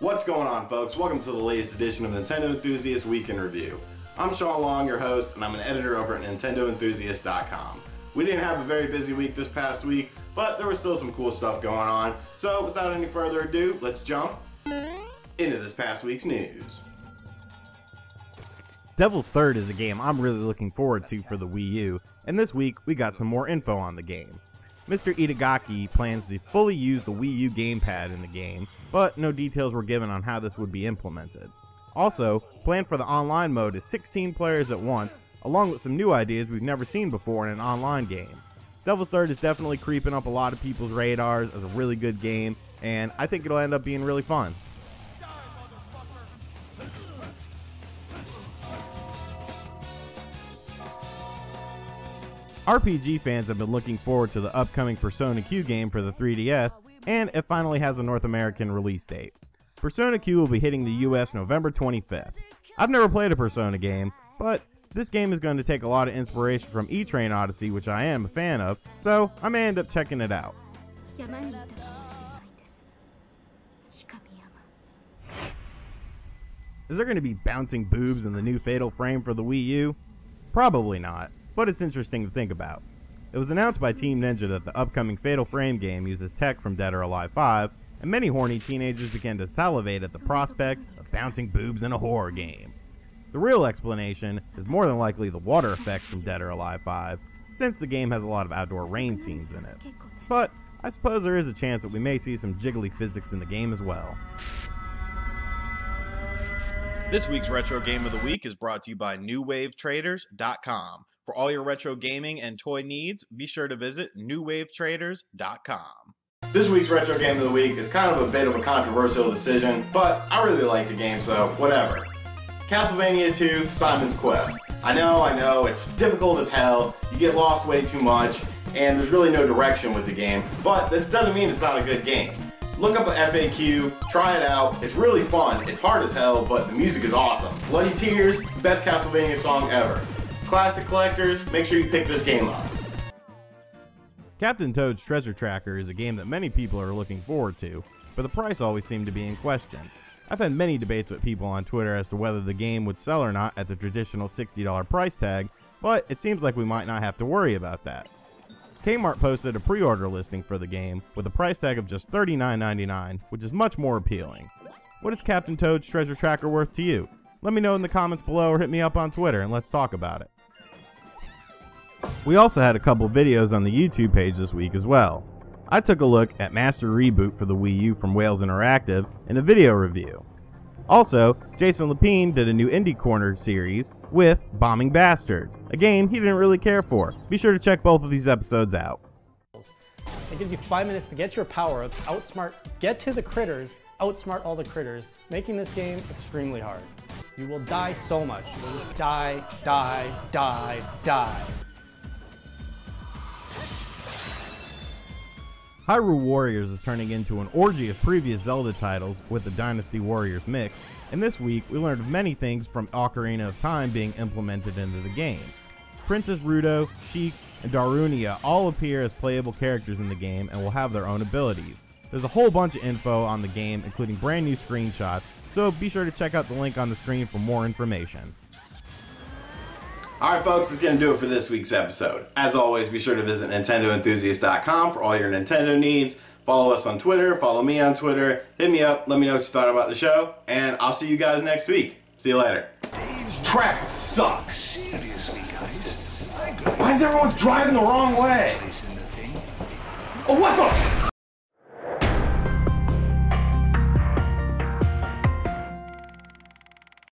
What's going on, folks? Welcome to the latest edition of Nintendo Enthusiast Week in Review. I'm Shawn Long, your host, and I'm an editor over at NintendoEnthusiast.com. We didn't have a very busy week this past week, but there was still some cool stuff going on. So without any further ado, let's jump into this past week's news. Devil's Third is a game I'm really looking forward to for the Wii U, and this week we got some more info on the game. Mr. Itagaki plans to fully use the Wii U gamepad in the game, but no details were given on how this would be implemented. Also, planned for the online mode is 16 players at once, along with some new ideas we've never seen before in an online game. Devil's Third is definitely creeping up a lot of people's radars as a really good game, and I think it'll end up being really fun. RPG fans have been looking forward to the upcoming Persona Q game for the 3DS, and it finally has a North American release date. Persona Q will be hitting the US November 25th. I've never played a Persona game, but this game is going to take a lot of inspiration from E-Train Odyssey, which I am a fan of, so I may end up checking it out. Is there going to be bouncing boobs in the new Fatal Frame for the Wii U? Probably not, but it's interesting to think about. It was announced by Team Ninja that the upcoming Fatal Frame game uses tech from Dead or Alive 5, and many horny teenagers began to salivate at the prospect of bouncing boobs in a horror game. The real explanation is more than likely the water effects from Dead or Alive 5, since the game has a lot of outdoor rain scenes in it. But I suppose there is a chance that we may see some jiggly physics in the game as well. This week's Retro Game of the Week is brought to you by NewWaveTraders.com. For all your retro gaming and toy needs, be sure to visit NewWaveTraders.com. This week's Retro Game of the Week is kind of a bit of a controversial decision, but I really like the game, so whatever. Castlevania 2, Simon's Quest. I know, it's difficult as hell, you get lost way too much, and there's really no direction with the game, but that doesn't mean it's not a good game. Look up an FAQ, try it out, it's really fun, it's hard as hell, but the music is awesome. Bloody Tears, best Castlevania song ever. Classic collectors, make sure you pick this game up. Captain Toad's Treasure Tracker is a game that many people are looking forward to, but the price always seemed to be in question. I've had many debates with people on Twitter as to whether the game would sell or not at the traditional $60 price tag, but it seems like we might not have to worry about that. Kmart posted a pre-order listing for the game with a price tag of just $39.99, which is much more appealing. What is Captain Toad's Treasure Tracker worth to you? Let me know in the comments below or hit me up on Twitter and let's talk about it. We also had a couple videos on the YouTube page this week as well. I took a look at Master Reboot for the Wii U from Wales Interactive in a video review. Also, Jason Lapine did a new Indie Corner series with Bombing Bastards, a game he didn't really care for. Be sure to check both of these episodes out. It gives you 5 minutes to get your power-ups, get to the critters, outsmart all the critters, making this game extremely hard. You will die so much. You will just die, die, die, die. Hyrule Warriors is turning into an orgy of previous Zelda titles with the Dynasty Warriors mix, and this week we learned of many things from Ocarina of Time being implemented into the game. Princess Ruto, Sheik, and Darunia all appear as playable characters in the game and will have their own abilities. There's a whole bunch of info on the game, including brand new screenshots, so be sure to check out the link on the screen for more information. Alright folks, that's going to do it for this week's episode. As always, be sure to visit NintendoEnthusiast.com for all your Nintendo needs. Follow us on Twitter, follow me on Twitter, hit me up, let me know what you thought about the show, and I'll see you guys next week. See you later. Dave's track sucks. Seriously, guys? Why is everyone driving the wrong way? Oh, what the